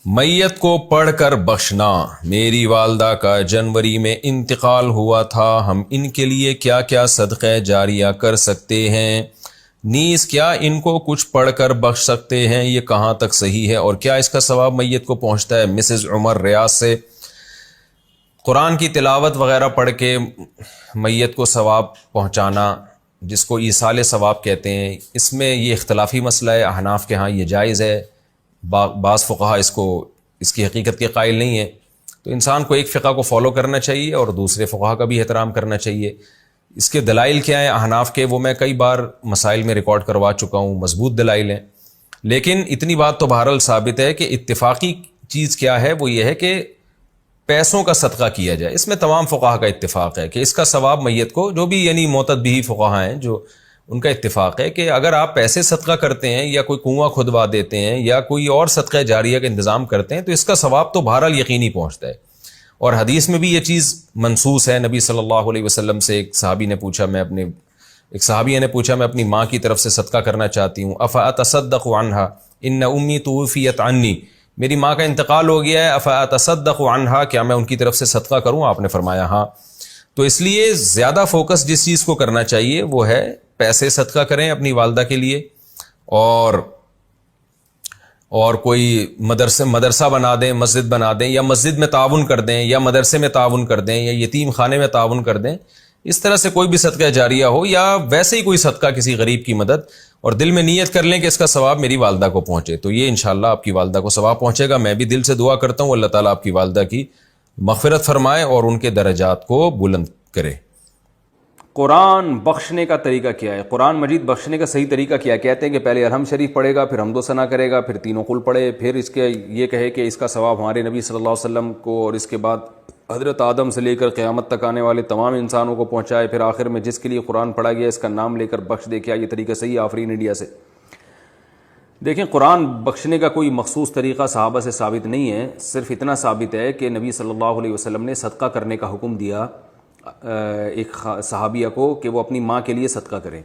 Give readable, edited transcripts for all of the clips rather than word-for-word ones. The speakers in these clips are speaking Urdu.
میت کو پڑھ کر بخشنا۔ میری والدہ کا جنوری میں انتقال ہوا تھا، ہم ان کے لیے کیا کیا صدقہ جاریہ کر سکتے ہیں؟ نیز کیا ان کو کچھ پڑھ کر بخش سکتے ہیں؟ یہ کہاں تک صحیح ہے اور کیا اس کا ثواب میت کو پہنچتا ہے؟ مسز عمر ریاض سے۔ قرآن کی تلاوت وغیرہ پڑھ کے میت کو ثواب پہنچانا، جس کو ایصال ثواب کہتے ہیں، اس میں یہ اختلافی مسئلہ ہے۔ احناف کے ہاں یہ جائز ہے، بعض فقہا اس کی حقیقت کے قائل نہیں ہے۔ تو انسان کو ایک فقہ کو فالو کرنا چاہیے اور دوسرے فقہا کا بھی احترام کرنا چاہیے۔ اس کے دلائل کیا ہیں احناف کے، وہ میں کئی بار مسائل میں ریکارڈ کروا چکا ہوں، مضبوط دلائل ہیں۔ لیکن اتنی بات تو بہرحال ثابت ہے کہ اتفاقی چیز کیا ہے، وہ یہ ہے کہ پیسوں کا صدقہ کیا جائے۔ اس میں تمام فقہا کا اتفاق ہے کہ اس کا ثواب میت کو، جو بھی یعنی معتد بھی فقہا ہیں جو ان کا اتفاق ہے کہ اگر آپ پیسے صدقہ کرتے ہیں یا کوئی کنواں کھدوا دیتے ہیں یا کوئی اور صدقہ جاریہ کا انتظام کرتے ہیں تو اس کا ثواب تو بہرحال یقینی پہنچتا ہے۔ اور حدیث میں بھی یہ چیز منصوص ہے۔ نبی صلی اللہ علیہ وسلم سے ایک صحابیہ نے پوچھا میں اپنی ماں کی طرف سے صدقہ کرنا چاہتی ہوں، افاتصدق عنہا ان امی توفیت عنی، میری ماں کا انتقال ہو گیا ہے، افاتصدق عنہا، کیا میں ان کی طرف سے صدقہ کروں؟ آپ نے فرمایا ہاں۔ تو اس لیے زیادہ فوکس جس چیز کو کرنا چاہیے وہ ہے پیسے صدقہ کریں اپنی والدہ کے لیے، اور کوئی مدرسہ بنا دیں، مسجد بنا دیں، یا مسجد میں تعاون کر دیں، یا مدرسے میں تعاون کر دیں، یا یتیم خانے میں تعاون کر دیں۔ اس طرح سے کوئی بھی صدقہ جاریہ ہو، یا ویسے ہی کوئی صدقہ کسی غریب کی مدد، اور دل میں نیت کر لیں کہ اس کا ثواب میری والدہ کو پہنچے، تو یہ انشاءاللہ آپ کی والدہ کو ثواب پہنچے گا۔ میں بھی دل سے دعا کرتا ہوں اللہ تعالیٰ آپ کی والدہ کی مغفرت فرمائے اور ان کے درجات کو بلند کرے۔ قرآن بخشنے کا طریقہ کیا ہے؟ قرآن مجید بخشنے کا صحیح طریقہ کیا ہے؟ کہتے ہیں کہ پہلے الحمد شریف پڑھے گا، پھر حمد و ثنا کرے گا، پھر تینوں قل پڑھے، پھر اس کے یہ کہے کہ اس کا ثواب ہمارے نبی صلی اللہ علیہ وسلم کو، اور اس کے بعد حضرت آدم سے لے کر قیامت تک آنے والے تمام انسانوں کو پہنچائے، پھر آخر میں جس کے لیے قرآن پڑھا گیا اس کا نام لے کر بخش دے۔ کیا یہ طریقہ صحیح ہے؟ آفرین انڈیا سے۔ دیکھیں، قرآن بخشنے کا کوئی مخصوص طریقہ صحابہ سے ثابت نہیں ہے، صرف اتنا ثابت ہے کہ نبی صلی اللہ علیہ وسلم نے صدقہ کرنے کا حکم دیا ایک صحابیہ کو کہ وہ اپنی ماں کے لیے صدقہ کریں۔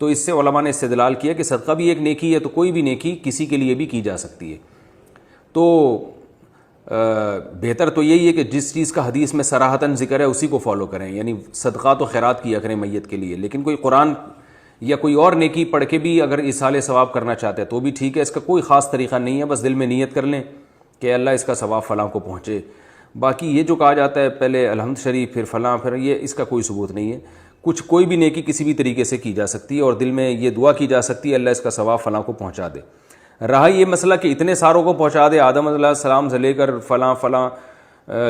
تو اس سے علماء نے استدلال کیا کہ صدقہ بھی ایک نیکی ہے، تو کوئی بھی نیکی کسی کے لیے بھی کی جا سکتی ہے۔ تو بہتر تو یہی ہے کہ جس چیز کا حدیث میں صراحتاً ذکر ہے اسی کو فالو کریں، یعنی صدقات و خیرات کیا کریں میت کے لیے۔ لیکن کوئی قرآن یا کوئی اور نیکی پڑھ کے بھی اگر ایصال ثواب کرنا چاہتے ہیں تو بھی ٹھیک ہے، اس کا کوئی خاص طریقہ نہیں ہے، بس دل میں نیت کر لیں کہ اللہ اس کا ثواب فلاں کو پہنچے۔ باقی یہ جو کہا جاتا ہے پہلے الحمد شریف پھر فلاں، پھر یہ اس کا کوئی ثبوت نہیں ہے۔ کوئی بھی نیکی کسی بھی طریقے سے کی جا سکتی ہے اور دل میں یہ دعا کی جا سکتی ہے اللہ اس کا ثواب فلاں کو پہنچا دے۔ رہا یہ مسئلہ کہ اتنے ساروں کو پہنچا دے، آدم علیہ السلام سے لے کر فلاں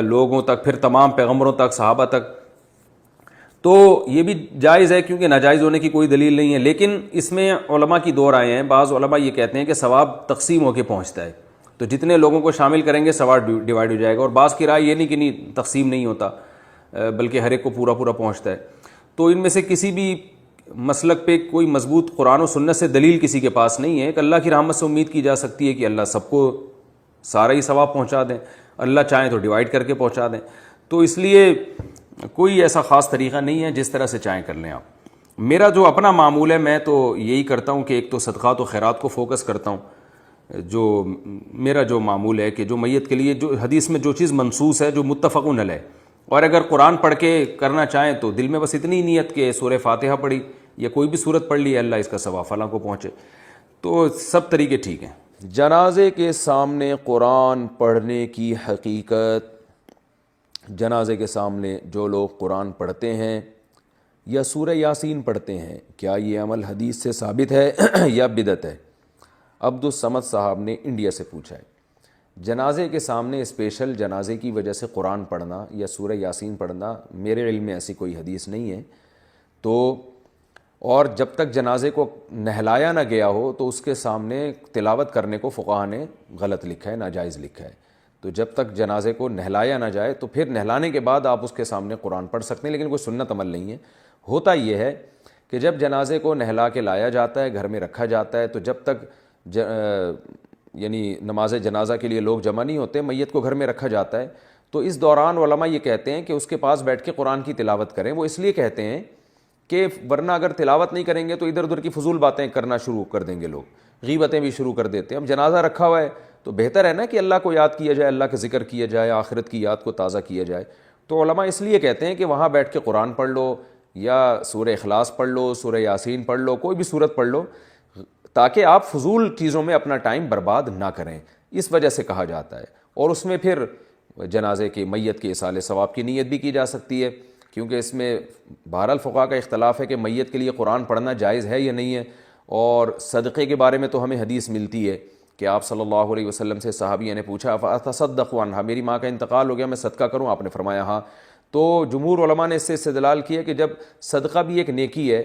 لوگوں تک، پھر تمام پیغمبروں تک، صحابہ تک، تو یہ بھی جائز ہے کیونکہ ناجائز ہونے کی کوئی دلیل نہیں ہے۔ لیکن اس میں علماء کی دو رائے ہیں۔ بعض علماء یہ کہتے ہیں کہ ثواب تقسیم ہو کے پہنچتا ہے، تو جتنے لوگوں کو شامل کریں گے ثواب ڈیوائڈ ہو جائے گا، اور بعض کی رائے یہ نہیں کہ نہیں تقسیم نہیں ہوتا بلکہ ہر ایک کو پورا پہنچتا ہے۔ تو ان میں سے کسی بھی مسلک پہ کوئی مضبوط قرآن و سنت سے دلیل کسی کے پاس نہیں ہے کہ اللہ کی رحمت سے امید کی جا سکتی ہے کہ اللہ سب کو سارا ہی ثواب پہنچا دیں، اللہ چاہیں تو ڈیوائڈ کر کے پہنچا دیں۔ تو اس لیے کوئی ایسا خاص طریقہ نہیں ہے، جس طرح سے چاہیں کر لیں آپ۔ میرا جو اپنا معمول ہے، میں تو یہی کرتا ہوں کہ ایک تو صدقات و خیرات کو فوکس کرتا ہوں۔ جو میرا جو معمول ہے کہ جو میت کے لیے جو حدیث میں جو چیز منصوص ہے، جو متفقن علیہ، اور اگر قرآن پڑھ کے کرنا چاہیں تو دل میں بس اتنی نیت کہ سورہ فاتحہ پڑھی یا کوئی بھی سورت پڑھ لی، اللہ اس کا ثواب فلاں کو پہنچے، تو سب طریقے ٹھیک ہیں۔ جنازے کے سامنے قرآن پڑھنے کی حقیقت۔ جنازے کے سامنے جو لوگ قرآن پڑھتے ہیں یا سورہ یاسین پڑھتے ہیں، کیا یہ عمل حدیث سے ثابت ہے یا بدعت ہے؟ عبد الصمد صاحب نے انڈیا سے پوچھا ہے۔ جنازے کے سامنے اسپیشل جنازے کی وجہ سے قرآن پڑھنا یا سورہ یاسین پڑھنا میرے علم میں ایسی کوئی حدیث نہیں ہے۔ تو اور جب تک جنازے کو نہلایا نہ گیا ہو تو اس کے سامنے تلاوت کرنے کو فقہا نے غلط لکھا ہے، ناجائز لکھا ہے۔ تو جب تک جنازے کو نہلایا نہ جائے تو پھر نہلانے کے بعد آپ اس کے سامنے قرآن پڑھ سکتے ہیں، لیکن کوئی سنت عمل نہیں ہے۔ ہوتا یہ ہے کہ جب جنازے کو نہلا کے لایا جاتا ہے، گھر میں رکھا جاتا ہے، تو جب تک یعنی نماز جنازہ کے لیے لوگ جمع نہیں ہوتے، میت کو گھر میں رکھا جاتا ہے، تو اس دوران علماء یہ کہتے ہیں کہ اس کے پاس بیٹھ کے قرآن کی تلاوت کریں۔ وہ اس لیے کہتے ہیں کہ ورنہ اگر تلاوت نہیں کریں گے تو ادھر ادھر کی فضول باتیں کرنا شروع کر دیں گے، لوگ غیبتیں بھی شروع کر دیتے ہیں۔ اب جنازہ رکھا ہوا ہے تو بہتر ہے نا کہ اللہ کو یاد کیا جائے, اللہ کا ذکر کیا جائے, آخرت کی یاد کو تازہ کیا جائے. تو علماء اس لیے کہتے ہیں کہ وہاں بیٹھ کے قرآن پڑھ لو یا سورہ اخلاص پڑھ لو, سورہ یاسین پڑھ لو, کوئی بھی سورت پڑھ لو, تاکہ آپ فضول چیزوں میں اپنا ٹائم برباد نہ کریں. اس وجہ سے کہا جاتا ہے. اور اس میں پھر جنازے کے میت کے ایصال ثواب کی نیت بھی کی جا سکتی ہے, کیونکہ اس میں بہرحال فقہا کا اختلاف ہے کہ میت کے لیے قرآن پڑھنا جائز ہے یا نہیں ہے. اور صدقے کے بارے میں تو ہمیں حدیث ملتی ہے کہ آپ صلی اللہ علیہ وسلم سے صحابیہ نے پوچھا فاتصدق عنہا, میری ماں کا انتقال ہو گیا, میں صدقہ کروں؟ آپ نے فرمایا ہاں. تو جمہور علماء نے اس سے استدلال کیا کہ جب صدقہ بھی ایک نیکی ہے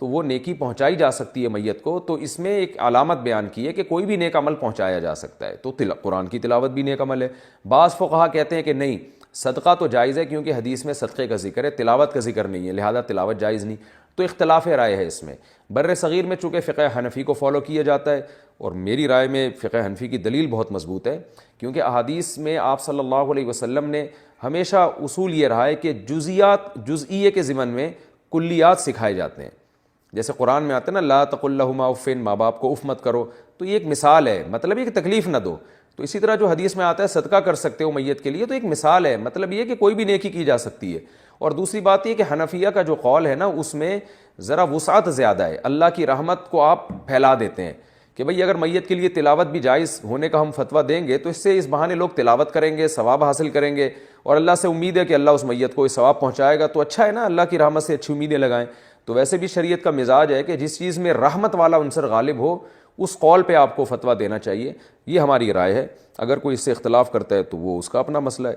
تو وہ نیکی پہنچائی جا سکتی ہے میت کو, تو اس میں ایک علامت بیان کی ہے کہ کوئی بھی نیک عمل پہنچایا جا سکتا ہے. تو قرآن کی تلاوت بھی نیک عمل ہے. بعض فقہا کہتے ہیں کہ نہیں, صدقہ تو جائز ہے کیونکہ حدیث میں صدقے کا ذکر ہے, تلاوت کا ذکر نہیں ہے, لہذا تلاوت جائز نہیں. تو اختلاف رائے ہے اس میں. بر صغیر میں چونکہ فقہ حنفی کو فالو کیا جاتا ہے, اور میری رائے میں فقہ حنفی کی دلیل بہت مضبوط ہے, کیونکہ احادیث میں آپ صلی اللہ علیہ وسلم نے ہمیشہ اصول یہ رہا ہے کہ جزئیے کے ضمن میں کلیات سکھائے جاتے ہیں. جیسے قرآن میں آتا ہے نا لا تقل لہما اف, ماں باپ کو اف مت کرو, تو یہ ایک مثال ہے, مطلب یہ کہ تکلیف نہ دو. تو اسی طرح جو حدیث میں آتا ہے صدقہ کر سکتے ہو میت کے لیے, تو ایک مثال ہے, مطلب یہ کہ کوئی بھی نیکی کی جا سکتی ہے. اور دوسری بات یہ کہ حنفیہ کا جو قول ہے نا اس میں ذرا وسعت زیادہ ہے, اللہ کی رحمت کو آپ پھیلا دیتے ہیں کہ بھئی اگر میت کے لیے تلاوت بھی جائز ہونے کا ہم فتویٰ دیں گے تو اس سے اس بہانے لوگ تلاوت کریں گے, ثواب حاصل کریں گے, اور اللہ سے امید ہے کہ اللہ اس میت کو اس ثواب پہنچائے گا. تو اچھا ہے نا, اللہ کی رحمت سے اچھی امیدیں لگائیں. تو ویسے بھی شریعت کا مزاج ہے کہ جس چیز میں رحمت والا عنصر غالب ہو اس قول پہ آپ کو فتویٰ دینا چاہیے. یہ ہماری رائے ہے. اگر کوئی اس سے اختلاف کرتا ہے تو وہ اس کا اپنا مسئلہ ہے.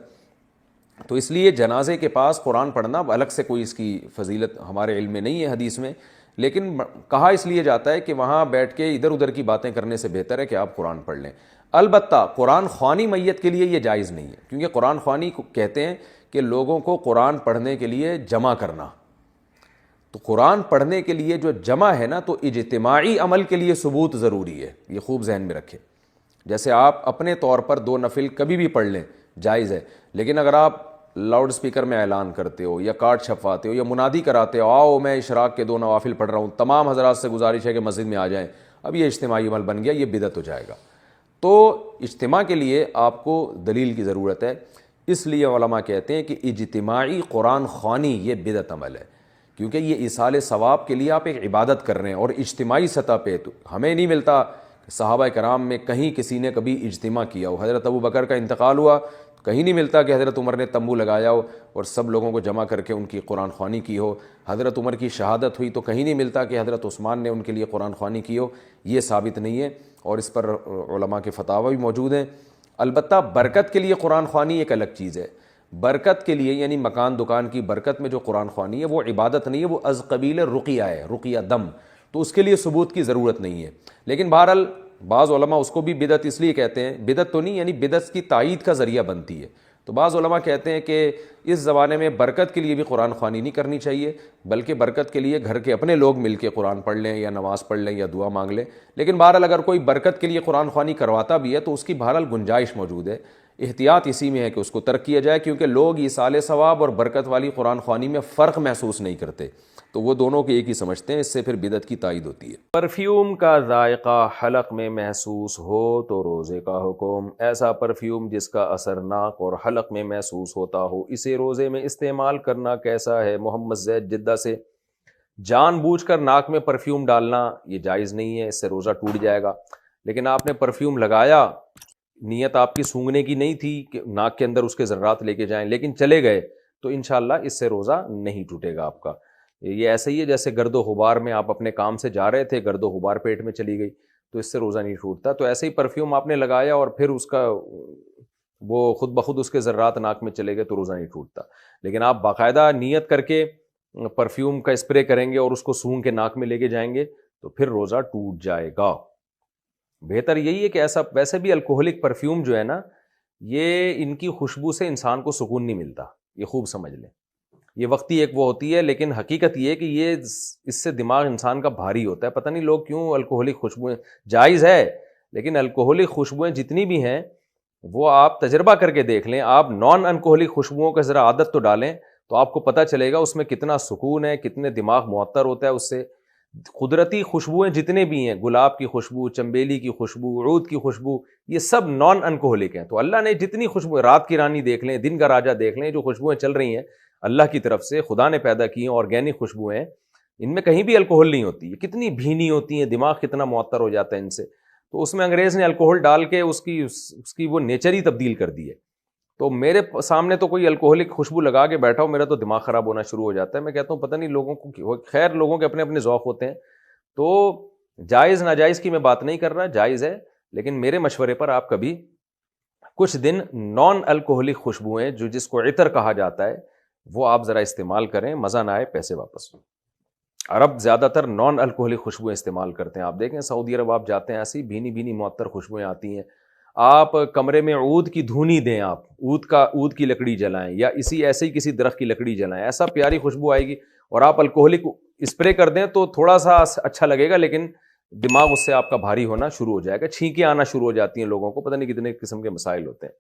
تو اس لیے جنازے کے پاس قرآن پڑھنا الگ سے کوئی اس کی فضیلت ہمارے علم میں نہیں ہے حدیث میں, لیکن کہا اس لیے جاتا ہے کہ وہاں بیٹھ کے ادھر ادھر کی باتیں کرنے سے بہتر ہے کہ آپ قرآن پڑھ لیں. البتہ قرآن خوانی میت کے لیے یہ جائز نہیں ہے, کیونکہ قرآن خوانی کو کہتے ہیں کہ لوگوں کو قرآن پڑھنے کے لیے جمع کرنا. تو قرآن پڑھنے کے لیے جو جمع ہے نا, تو اجتماعی عمل کے لیے ثبوت ضروری ہے, یہ خوب ذہن میں رکھیں. جیسے آپ اپنے طور پر 2 نفل کبھی بھی پڑھ لیں جائز ہے, لیکن اگر آپ لاؤڈ سپیکر میں اعلان کرتے ہو یا کارڈ چھپواتے ہو یا منادی کراتے ہو آؤ میں اشراق کے 2 نوافل پڑھ رہا ہوں, تمام حضرات سے گزارش ہے کہ مسجد میں آ جائیں, اب یہ اجتماعی عمل بن گیا, یہ بدعت ہو جائے گا. تو اجتماع کے لیے آپ کو دلیل کی ضرورت ہے. اس لیے علماء کہتے ہیں کہ اجتماعی قرآن خوانی یہ بدعت عمل ہے, کیونکہ یہ ایصال ثواب کے لیے آپ ایک عبادت کر رہے ہیں, اور اجتماعی سطح پہ تو ہمیں نہیں ملتا صحابہ کرام میں کہیں کسی نے کبھی اجتماع کیا ہو. حضرت ابو بکر کا انتقال ہوا, کہیں نہیں ملتا کہ حضرت عمر نے تمبو لگایا ہو اور سب لوگوں کو جمع کر کے ان کی قرآن خوانی کی ہو. حضرت عمر کی شہادت ہوئی تو کہیں نہیں ملتا کہ حضرت عثمان نے ان کے لیے قرآن خوانی کی ہو. یہ ثابت نہیں ہے, اور اس پر علماء کے فتاوی بھی موجود ہیں. البتہ برکت کے لیے قرآن خوانی ایک الگ چیز ہے. برکت کے لیے یعنی مکان دکان کی برکت میں جو قرآن خوانی ہے وہ عبادت نہیں ہے, وہ از قبیل رقیہ ہے, رقیہ دم. تو اس کے لیے ثبوت کی ضرورت نہیں ہے. لیکن بہرحال بعض علماء اس کو بھی بدعت اس لیے کہتے ہیں, بدعت تو نہیں یعنی بدعت کی تائید کا ذریعہ بنتی ہے. تو بعض علماء کہتے ہیں کہ اس زمانے میں برکت کے لیے بھی قرآن خوانی نہیں کرنی چاہیے, بلکہ برکت کے لیے گھر کے اپنے لوگ مل کے قرآن پڑھ لیں یا نماز پڑھ لیں یا دعا مانگ لیں. لیکن بہرحال اگر کوئی برکت کے لیے قرآن خوانی کرواتا بھی ہے تو اس کی بہرحال گنجائش موجود ہے. احتیاط اسی میں ہے کہ اس کو ترک کیا جائے, کیونکہ لوگ ایصال ثواب اور برکت والی قرآن خوانی میں فرق محسوس نہیں کرتے, تو وہ دونوں کے ایک ہی سمجھتے ہیں, اس سے پھر بدعت کی تائید ہوتی ہے. پرفیوم کا ذائقہ حلق میں محسوس ہو تو روزے کا حکم. ایسا پرفیوم جس کا اثر ناک اور حلق میں محسوس ہوتا ہو, اسے روزے میں استعمال کرنا کیسا ہے؟ محمد زید جدہ سے. جان بوجھ کر ناک میں پرفیوم ڈالنا یہ جائز نہیں ہے, اس سے روزہ ٹوٹ جائے گا. لیکن آپ نے پرفیوم لگایا, نیت آپ کی سونگھنے کی نہیں تھی کہ ناک کے اندر اس کے ذرات لے کے جائیں, لیکن چلے گئے, تو انشاءاللہ اس سے روزہ نہیں ٹوٹے گا آپ کا. یہ ایسے ہی ہے جیسے گرد و غبار میں آپ اپنے کام سے جا رہے تھے, گرد و غبار پیٹ میں چلی گئی, تو اس سے روزہ نہیں ٹوٹتا. تو ایسے ہی پرفیوم آپ نے لگایا اور پھر اس کا وہ خود بخود اس کے ذرات ناک میں چلے گئے تو روزہ نہیں ٹوٹتا. لیکن آپ باقاعدہ نیت کر کے پرفیوم کا اسپرے کریں گے اور اس کو سونگھ کے ناک میں لے کے جائیں گے تو پھر روزہ ٹوٹ جائے گا. بہتر یہی ہے کہ ایسا, ویسے بھی الکوہلک پرفیوم جو ہے نا, یہ ان کی خوشبو سے انسان کو سکون نہیں ملتا, یہ خوب سمجھ لیں. یہ وقتی ایک وہ ہوتی ہے, لیکن حقیقت یہ ہے کہ یہ اس سے دماغ انسان کا بھاری ہوتا ہے. پتہ نہیں لوگ کیوں الکوہلک خوشبوئیں, جائز ہے لیکن الکوہلک خوشبوئیں جتنی بھی ہیں وہ آپ تجربہ کر کے دیکھ لیں. آپ نان الکوہلک خوشبوؤں کا ذرا عادت تو ڈالیں تو آپ کو پتہ چلے گا اس میں کتنا سکون ہے, کتنے دماغ معطر ہوتا ہے اس سے. قدرتی خوشبوئیں جتنے بھی ہیں، گلاب کی خوشبو، چنبیلی کی خوشبو، عود کی خوشبو، یہ سب نان الکوہلک ہیں. تو اللہ نے جتنی خوشبو، رات کی رانی دیکھ لیں، دن کا راجہ دیکھ لیں، جو خوشبوئیں چل رہی ہیں اللہ کی طرف سے، خدا نے پیدا کی ہیں، آرگینک خوشبوئیں، ان میں کہیں بھی الکوہل نہیں ہوتی. یہ کتنی بھینی ہوتی ہیں، دماغ کتنا معطر ہو جاتا ہے ان سے. تو اس میں انگریز نے الکوہل ڈال کے اس کی وہ نیچر ہی تبدیل کر دی ہے. تو میرے سامنے تو کوئی الکوہلک خوشبو لگا کے بیٹھا ہو، میرا تو دماغ خراب ہونا شروع ہو جاتا ہے. میں کہتا ہوں پتہ نہیں لوگوں کو، خیر لوگوں کے اپنے اپنے ذوق ہوتے ہیں. تو جائز ناجائز کی میں بات نہیں کر رہا، جائز ہے، لیکن میرے مشورے پر آپ کبھی کچھ دن نان الکوہلک خوشبوئیں، جو جس کو عطر کہا جاتا ہے، وہ آپ ذرا استعمال کریں. مزہ نہ آئے پیسے واپس. عرب زیادہ تر نان الکوہلک خوشبوئیں استعمال کرتے ہیں. آپ دیکھیں سعودی عرب آپ جاتے ہیں، ایسی بھینی بھینی معطر خوشبوئیں آتی ہیں. آپ کمرے میں عود کی دھونی دیں، آپ عود کی لکڑی جلائیں، یا ایسے ہی کسی درخت کی لکڑی جلائیں، ایسا پیاری خوشبو آئے گی. اور آپ الکوہلک اسپرے کر دیں تو تھوڑا سا اچھا لگے گا، لیکن دماغ اس سے آپ کا بھاری ہونا شروع ہو جائے گا. چھینکیں آنا شروع ہو جاتی ہیں لوگوں کو، پتہ نہیں کتنے قسم کے مسائل ہوتے ہیں.